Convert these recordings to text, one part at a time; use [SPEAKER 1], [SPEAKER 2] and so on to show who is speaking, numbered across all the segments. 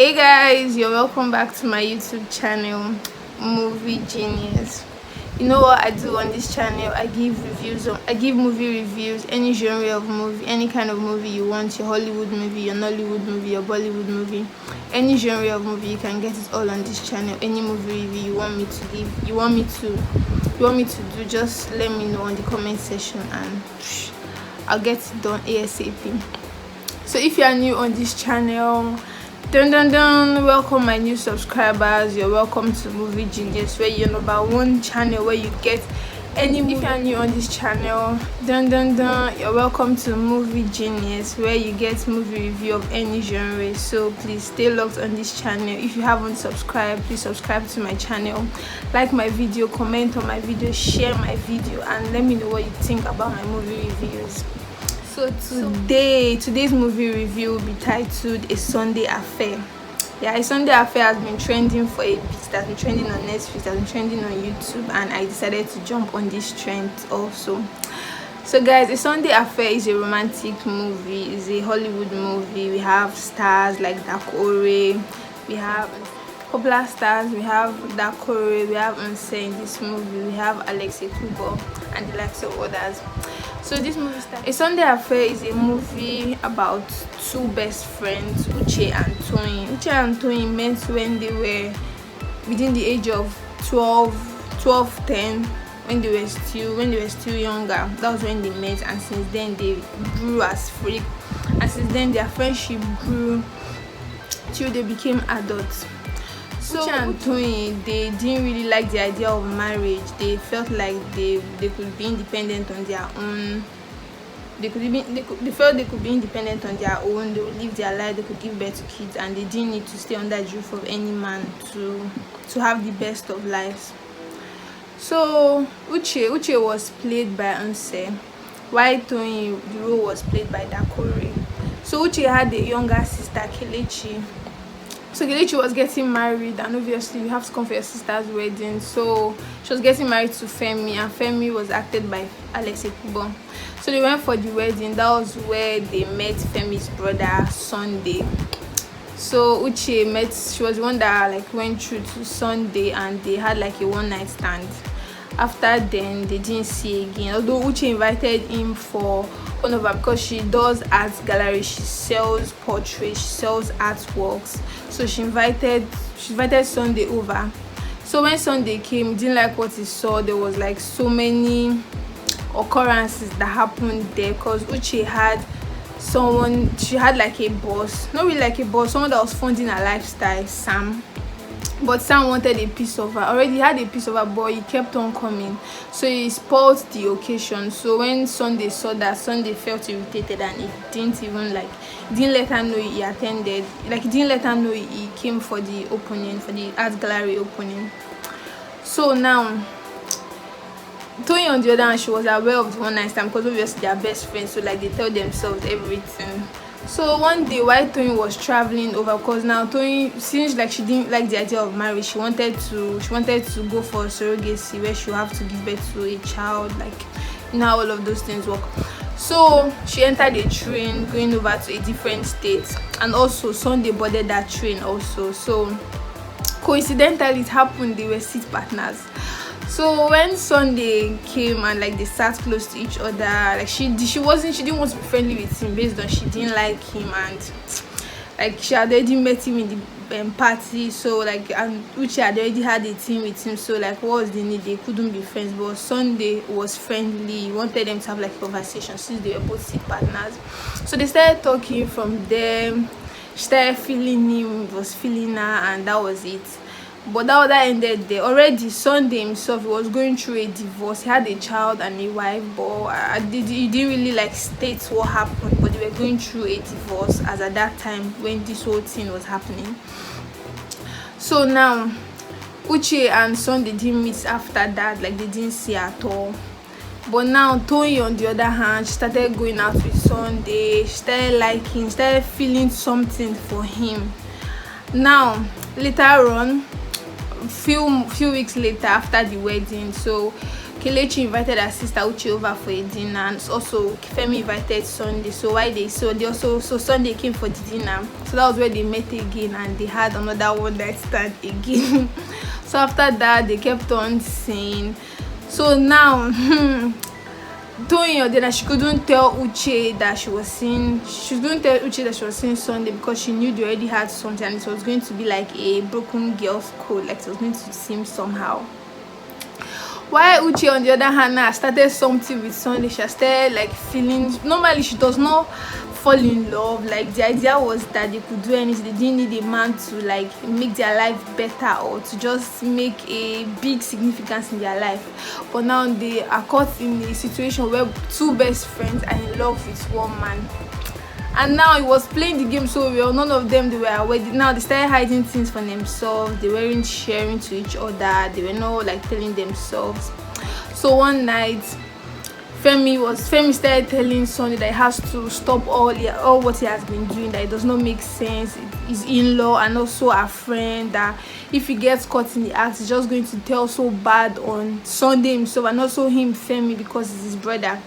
[SPEAKER 1] Hey guys, you're welcome back to my YouTube channel, Movie Genius. You know what I do on this channel? I give movie reviews, any genre of movie, any kind of movie you want, your Hollywood movie, your Nollywood movie, your Bollywood movie, any genre of movie, you can get it all on this channel. Any movie review you want me to give, you want me to do, just let me know on the comment section and I'll get it done ASAP. So if you are new on this channel, welcome my new subscribers. You're welcome to Movie Genius, where you're #1 channel where you get any movie. If you are new on this channel, you're welcome to Movie Genius, where you get movie review of any genre. So please stay locked on this channel. If you haven't subscribed, please subscribe to my channel, like my video, comment on my video, share my video, and let me know what you think about my movie reviews. So today's movie review will be titled A Sunday Affair. Yeah, A Sunday Affair has been trending for a bit. That's been trending on Netflix, that's been trending on YouTube, and I decided to jump on this trend also. So guys, A Sunday Affair is a romantic movie, it's a Hollywood movie. We have stars like Dakore, we have popular stars, we have Dakore, we have Nse in this movie, we have Nse-Ekpe and the likes of others. So this movie, A Sunday Affair, is a movie about two best friends, Uche and Toyin. Uche and Toyin met when they were within the age of 10, when they were still younger. That was when they met, and since then they grew as friends, and since then their friendship grew till they became adults. So Uche and Toyin, they didn't really like the idea of marriage. They felt like they could be independent on their own. They felt they could be independent on their own. They would live their life. They could give birth to kids, and they didn't need to stay under the roof of any man to have the best of lives. So Uche was played by Nse, while Toyin, the role was played by Dakore. So Uche had a younger sister, Kelechi. So Kelechi was getting married, and obviously you have to come for your sister's wedding. So she was getting married to Femi, and Femi was acted by Nse-Ekpe. So they went for the wedding. That was where they met Femi's brother Sunday. So she was the one that went through to Sunday, and they had a one-night stand. After then, they didn't see again. Although Uche invited him for one of her, because she does art gallery, she sells portraits, she sells artworks. So she invited Sunday over. So when Sunday came, he didn't like what he saw. There was so many occurrences that happened there, because Uche had someone, she had a boss, not really a boss, someone that was funding her lifestyle, Sam. But Sam wanted a piece of her. Already had a piece of her, but he kept on coming, so he spoiled the occasion. So when Sunday saw that, Sunday felt irritated, and he didn't even didn't let her know he attended. He didn't let her know he came for the opening, for the art gallery opening. So now Toyin, on the other hand, she was aware of the one night stand, because obviously they are best friends, so they tell themselves everything. So one day while Toyin was traveling over, because now Toyin, since she didn't like the idea of marriage, she wanted to go for surrogacy, where she would have to give birth to a child, how all of those things work. So she entered a train going over to a different state, and also Sunday boarded that train also. So coincidentally, it happened they were seat partners. So when Sunday came and they sat close to each other, she didn't want to be friendly with him, based on she didn't like him, and she had already met him in the party. So and Uche had already had a team with him. So what was the need? They couldn't be friends. But Sunday was friendly. He wanted them to have a conversation, since they were both seat partners. So they started talking. From there, she started feeling him, he was feeling her, and that was it. But that ended there. Already Sunday himself, he was going through a divorce. He had a child and a wife, but he didn't really state what happened. But they were going through a divorce as at that time when this whole thing was happening. So now Uche and Sunday didn't meet after that, they didn't see at all. But now Toyin, on the other hand, she started going out with Sunday. She started feeling something for him. Now later on, few weeks later, after the wedding, so Kelechi invited her sister Uche over for a dinner, and also Femi invited Sunday. So Sunday came for the dinner. So that was where they met again, and they had another one night stand again. So after that, they kept on saying. So now Toyin Odena, she couldn't tell Uche that she was seeing. She couldn't tell Uche that she was seeing Sunday because she knew they already had something, and it was going to be like a broken girl's code. Like it was going to seem somehow. While Uche, on the other hand, now started something with Sunday, she started like feeling. Normally, she does not fall in love. Like the idea was that they could do anything. They didn't need a man to like make their life better or to just make a big significance in their life. But now they are caught in a situation where two best friends are in love with one man. And now he was playing the game so well. None of them, they were aware. Now they started hiding things from themselves. They weren't sharing to each other. They were not like telling themselves. So one night, Femi started telling Sunday that he has to stop all what he has been doing, that it does not make sense. His in-law and also a friend, that if he gets caught in the act, he's just going to tell so bad on Sunday himself and also him, Femi, because he's his brother.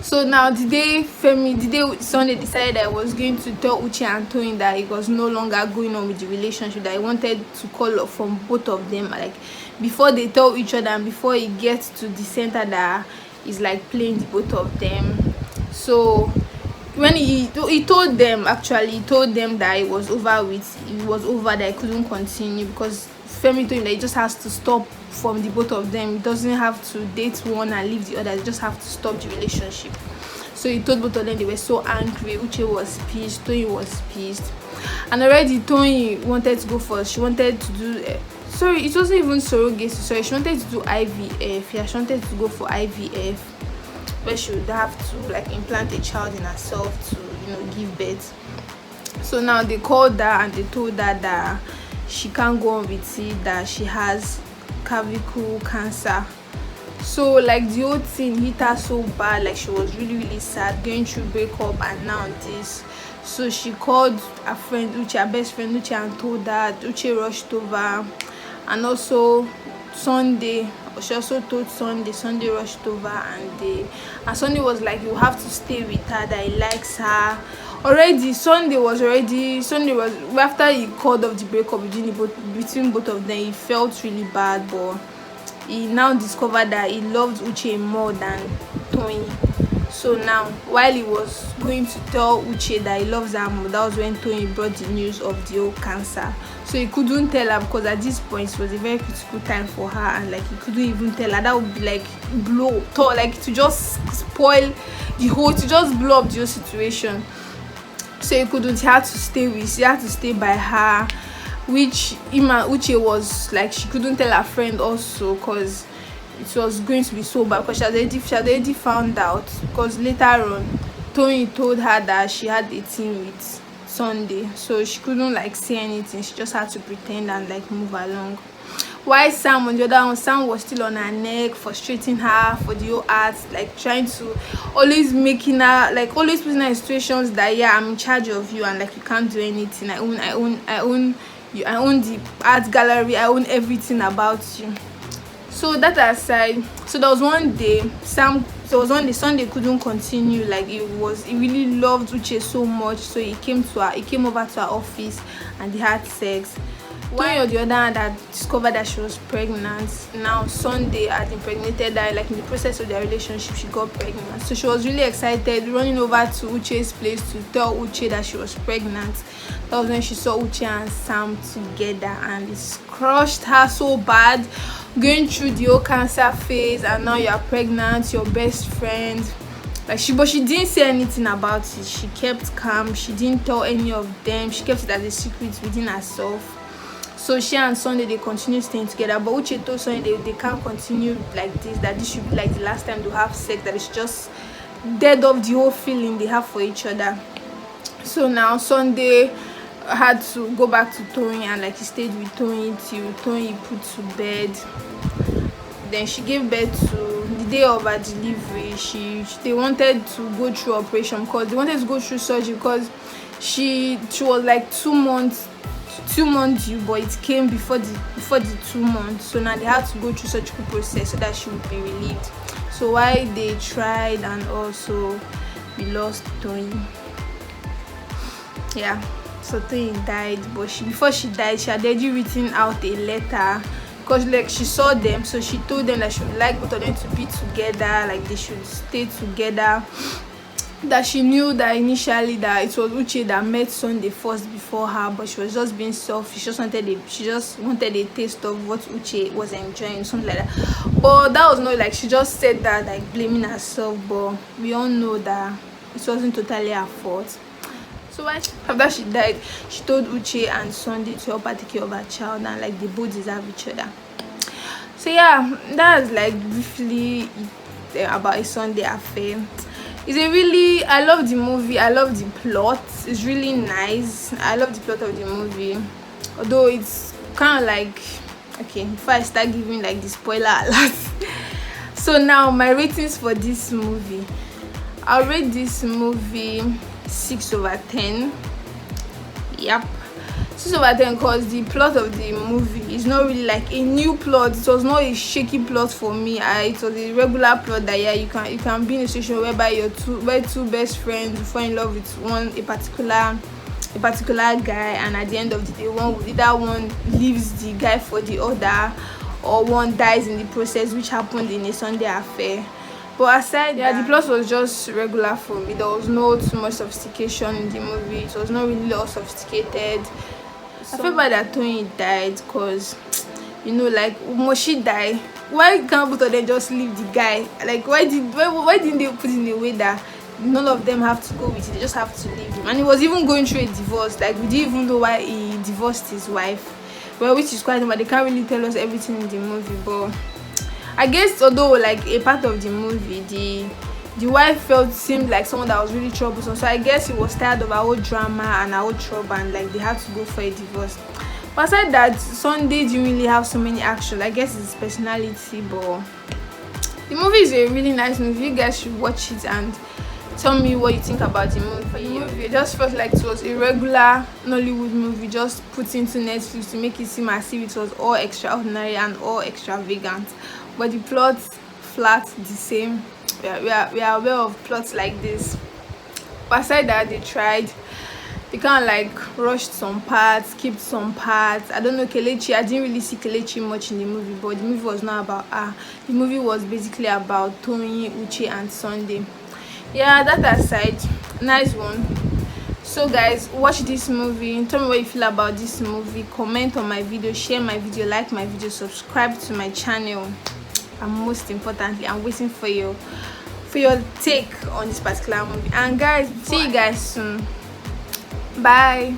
[SPEAKER 1] So now the day Sunday decided that he was going to tell Uche and Toyin that he was no longer going on with the relationship, that he wanted to call up from both of them, like before they tell each other and before he gets to the center that is like playing the both of them. So when he told them that it was over, that he couldn't continue, because Femi told him that he just has to stop from the both of them. He doesn't have to date one and leave the other. They just have to stop the relationship. So he told both of them. They were so angry. Uche was pissed, Toyin was pissed, and already Toyin wanted to go for. She wanted to do. It wasn't even surrogacy. Sorry, she wanted to do IVF. Yeah, she wanted to go for IVF, where she would have to like implant a child in herself to give birth. So now they called her and they told her that she can't go on with it, that she has cervical cancer. So like the whole thing hit her so bad, like she was really sad, going through breakup and now this. So she called her friend Uche, her best friend Uche, and told her that. Uche rushed over, and also Sunday, she also told Sunday rushed over, and Sunday was like, you have to stay with her, that he likes her. Sunday was after he called off the breakup between both of them, he felt really bad, but he now discovered that he loved Uche more than Toyin. So now, while he was going to tell Uche that he loves her more, that was when Toyin brought the news of the whole cancer. So he couldn't tell her, because at this point it was a very critical time for her, and like he couldn't even tell her. That would be like to just spoil the whole, to just blow up the whole situation. So he couldn't. He had to stay by her, which Uche was like, she couldn't tell her friend also, because it was going to be so bad, because she had already found out, because later on Toyin told her that she had a thing with Sunday, so she couldn't like say anything. She just had to pretend and like move along. While Sam, on the other hand, Sam was still on her neck, frustrating her for the whole art, like trying to always putting her in situations that, yeah, I'm in charge of you and like you can't do anything. I own you, I own the art gallery, I own everything about you. So that aside, so there was one day Sunday couldn't continue. Like he really loved Uche so much, so he came over to her office and they had sex. While on the other hand had discovered that she was pregnant. Now Sunday had impregnated her, like in the process of their relationship she got pregnant. So she was really excited, running over to Uche's place to tell Uche that she was pregnant. That was when she saw Uche and Sam together, and it crushed her so bad, going through the whole cancer phase, and now you're pregnant, your best friend. But she didn't say anything about it. She kept calm. She didn't tell any of them. She kept it as a secret within herself. So she and Sunday, they continue staying together, but Uche told Sunday they can't continue like this, that this should be like the last time they have sex, that it's just dead off the whole feeling they have for each other. So now Sunday had to go back to Toyin, and like he stayed with Toyin till Toyin put to bed. Then she gave birth to, the day of her delivery, they wanted to go through operation, because they wanted to go through surgery, because she was like 2 months 2 months due, but it came before the 2 months. So now they had to go through surgical process so that she would be relieved. So while they tried, and also we lost Toyin. Yeah, so Toyin died, but before she died, she had already written out a letter, because like she saw them, so she told them that she would like both of them to be together, like they should stay together. That she knew that initially that it was Uche that met Sunday first before her, but she was just being selfish. She just wanted a taste of what Uche was enjoying, something like that. But that was not like, she just said that like blaming herself, but we all know that it wasn't totally her fault. So after she died, she told Uche and Sunday to help her take care of her child, and like they both deserve each other. So yeah, that's like briefly about a Sunday affair. I love the movie. I love the plot. It's really nice. I love the plot of the movie, although it's kind of like, okay, before I start giving like the spoiler alert. So now my ratings for this movie, I'll rate this movie 6/10. Yep, 6/10, because the plot of the movie is not really like a new plot. It was not a shaky plot for me. It was a regular plot that, yeah, you can be in a situation whereby two best friends fall in love with a particular guy, and at the end of the day, either one leaves the guy for the other, or one dies in the process, which happened in a Sunday affair. But aside, yeah, the plot was just regular for me. There was no too much sophistication in the movie. It was not really all sophisticated. I feel bad that Toyin died, because like, must she die? Why can't both of them just leave the guy? Like, why didn't they put in a way that none of them have to go with it? They just have to leave him. And he was even going through a divorce. Like, we didn't even know why he divorced his wife. Well, which is quite normal. They can't really tell us everything in the movie, but I guess although like a part of the movie, the wife seemed like someone that was really troublesome. So I guess he was tired of her whole drama and her whole trouble, and like they had to go for a divorce. But aside that, Sunday didn't really have so many action. I guess it's his personality, but the movie is a really nice movie. You guys should watch it and tell me what you think about the movie. It just felt like it was a regular Nollywood movie just put into Netflix to make it seem as if it was all extraordinary and all extravagant. But the plot flat the same. We are aware of plots like this. But aside that, they kind of like rushed some parts, skipped some parts. I don't know, Kelechi, I didn't really see Kelechi much in the movie, but the movie was not about her. The movie was basically about Toyin, Uche and Sunday. Yeah, that aside, nice one. So guys, watch this movie. Tell me what you feel about this movie. Comment on my video, share my video, like my video, subscribe to my channel. And most importantly, I'm waiting for your take on this particular movie. And guys, see you guys soon. Bye.